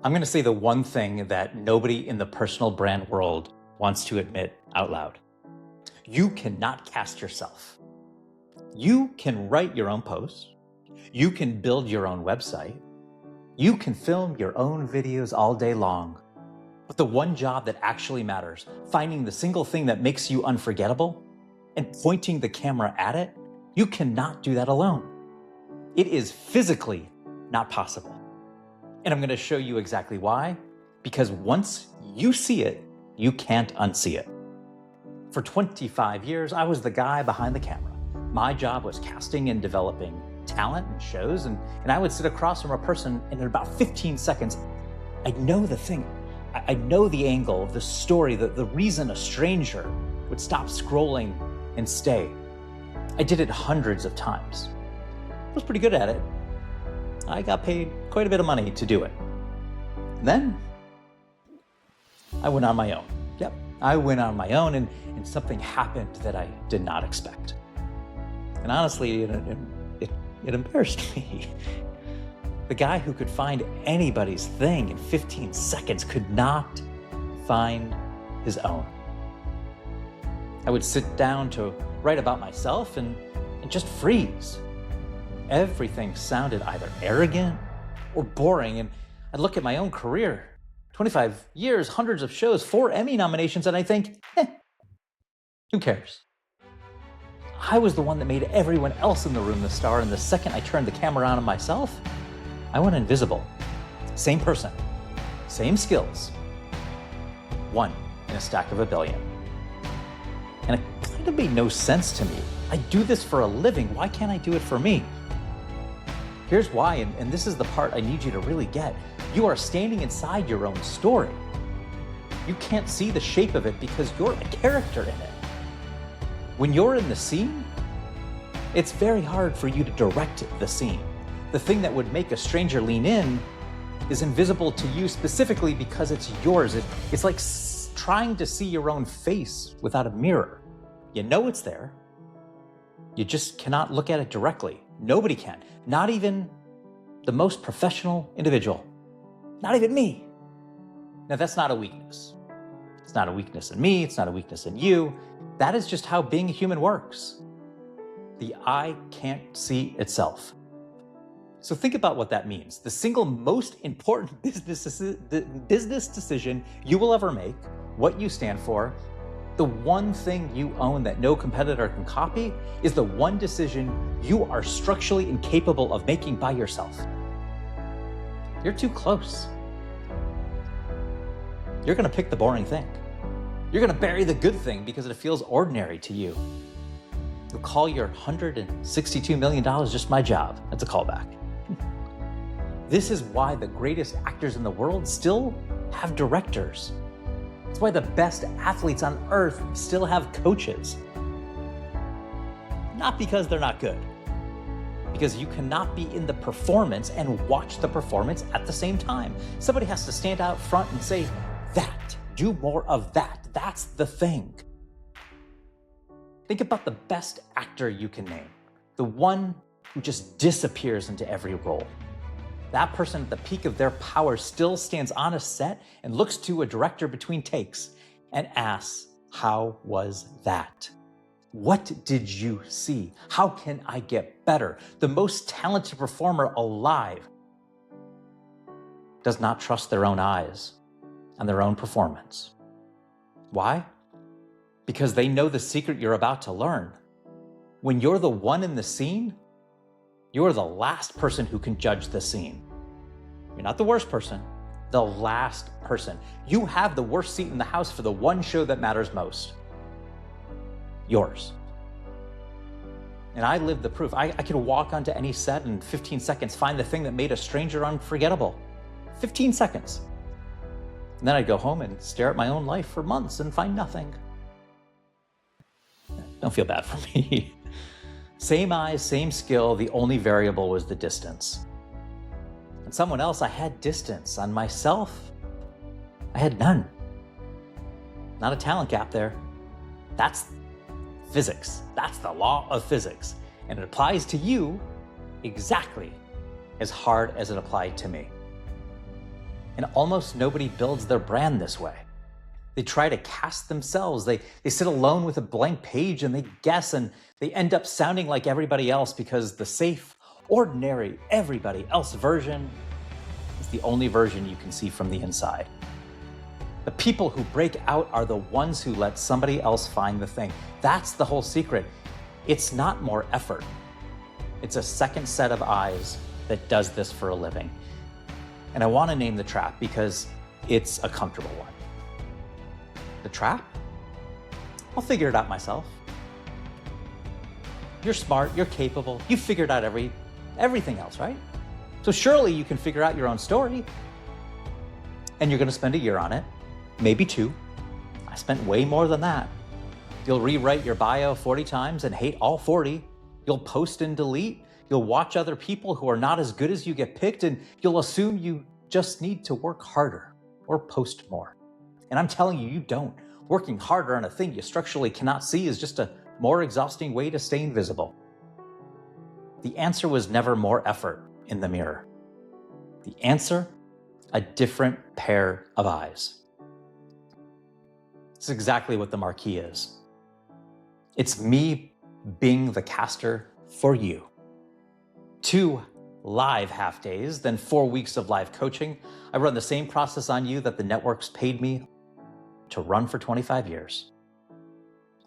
I'm going to say the one thing that nobody in the personal brand world wants to admit out loud. You cannot cast yourself. You can write your own posts. You can build your own website. You can film your own videos all day long. But the one job that actually matters, finding the single thing that makes you unforgettable and pointing the camera at it, you cannot do that alone. It is physically not possible. And I'm going to show you exactly why, because once you see it, you can't unsee it. For 25 years, I was the guy behind the camera. My job was casting and developing talent and shows, and I would sit across from a person, and in about 15 seconds, I know the thing. I know the angle, the story, the reason a stranger would stop scrolling and stay. I did it hundreds of times. I was pretty good at it. I got paid quite a bit of money to do it. And then I went on my own. Yep, I went on my own, and something happened that I did not expect. And honestly, it embarrassed me. The guy who could find anybody's thing in 15 seconds could not find his own. I would sit down to write about myself and just freeze. Everything sounded either arrogant or boring, and I'd look at my own career. 25 years, hundreds of shows, 4 Emmy nominations, and I think, who cares? I was the one that made everyone else in the room the star, and the second I turned the camera on myself, I went invisible. Same person, same skills, one in a stack of a billion. And it kind of made no sense to me. I do this for a living. Why can't I do it for me? Here's why, and this is the part I need you to really get. You are standing inside your own story. You can't see the shape of it because you're a character in it. When you're in the scene, it's very hard for you to direct the scene. The thing that would make a stranger lean in is invisible to you specifically because it's yours. It's like trying to see your own face without a mirror. You know it's there. You just cannot look at it directly. Nobody can. Not even the most professional individual. Not even me. Now, that's not a weakness. It's not a weakness in me. It's not a weakness in you. That is just how being a human works. The eye can't see itself. So think about what that means. The single most important business decision you will ever make, what you stand for, the one thing you own that no competitor can copy, is the one decision you are structurally incapable of making by yourself. You're too close. You're going to pick the boring thing. You're going to bury the good thing because it feels ordinary to you. You'll call your $162 million just my job. That's a callback. This is why the greatest actors in the world still have directors. It's why the best athletes on earth still have coaches. Not because they're not good, because you cannot be in the performance and watch the performance at the same time. Somebody has to stand out front and say, that, do more of that. That's the thing. Think about the best actor you can name, the one who just disappears into every role. That person at the peak of their power still stands on a set and looks to a director between takes and asks, how was that? What did you see? How can I get better? The most talented performer alive does not trust their own eyes and their own performance. Why? Because they know the secret you're about to learn. When you're the one in the scene, you're the last person who can judge the scene. You're not the worst person, the last person. You have the worst seat in the house for the one show that matters most. Yours. And I live the proof. I could walk onto any set in 15 seconds, find the thing that made a stranger unforgettable. 15 seconds. And then I'd go home and stare at my own life for months and find nothing. Don't feel bad for me. Same eyes, same skill, the only variable was the distance. On someone else, I had distance. On myself, I had none. Not a talent gap there. That's physics. That's the law of physics. And it applies to you exactly as hard as it applied to me. And almost nobody builds their brand this way. They try to cast themselves. They sit alone with a blank page and they guess, and they end up sounding like everybody else because the safe, ordinary, everybody else version is the only version you can see from the inside. The people who break out are the ones who let somebody else find the thing. That's the whole secret. It's not more effort. It's a second set of eyes that does this for a living. And I want to name the trap because it's a comfortable one. The trap? I'll figure it out myself. You're smart, you're capable, you figured out everything else, right? So surely you can figure out your own story. And you're going to spend a year on it, maybe 2. I spent way more than that. You'll rewrite your bio 40 times and hate all 40. You'll post and delete. You'll watch other people who are not as good as you get picked, and you'll assume you just need to work harder or post more. And I'm telling you, you don't. Working harder on a thing you structurally cannot see is just a more exhausting way to stay invisible. The answer was never more effort in the mirror. The answer, a different pair of eyes. It's exactly what the marquee is. It's me being the caster for you. 2 live half days, then 4 weeks of live coaching. I run the same process on you that the networks paid me to run for 25 years.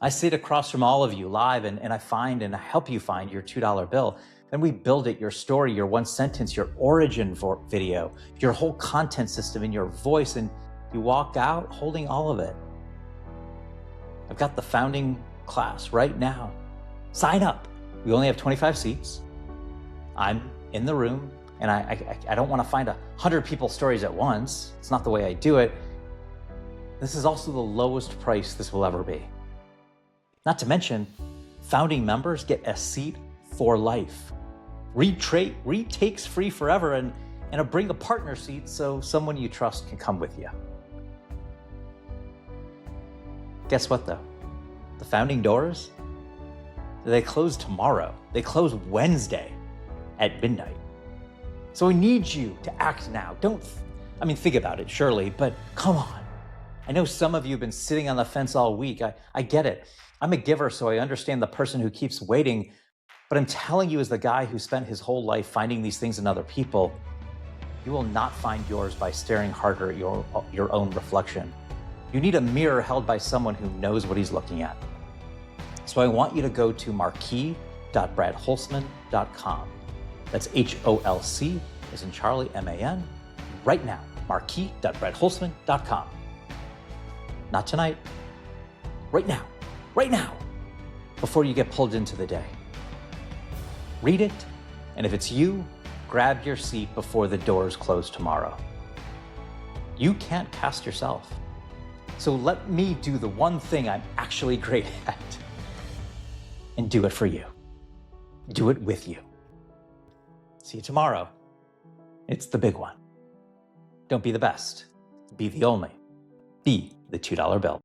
I sit across from all of you live and I find and I help you find your $2 bill. Then we build it, your story, your one sentence, your origin video, your whole content system and your voice, and you walk out holding all of it. I've got the founding class right now. Sign up. We only have 25 seats. I'm in the room and I don't want to find 100 people's stories at once. It's not the way I do it. This is also the lowest price this will ever be. Not to mention, founding members get a seat for life. Retakes free forever and bring a partner seat so someone you trust can come with you. Guess what though? The founding doors, they close tomorrow. They close Wednesday at midnight. So I need you to act now. Think about it, surely, but come on. I know some of you have been sitting on the fence all week. I get it. I'm a giver, so I understand the person who keeps waiting, but I'm telling you as the guy who spent his whole life finding these things in other people, you will not find yours by staring harder at your own reflection. You need a mirror held by someone who knows what he's looking at. So I want you to go to marquis.bradholzman.com. That's HOLC as in Charlie, MAN, right now, marquis.bradholzman.com. Not tonight, right now, before you get pulled into the day. Read it, and if it's you, grab your seat before the doors close tomorrow. You can't cast yourself. So let me do the one thing I'm actually great at and do it for you. Do it with you. See you tomorrow. It's the big one. Don't be the best. Be the only. Be the $2 bill.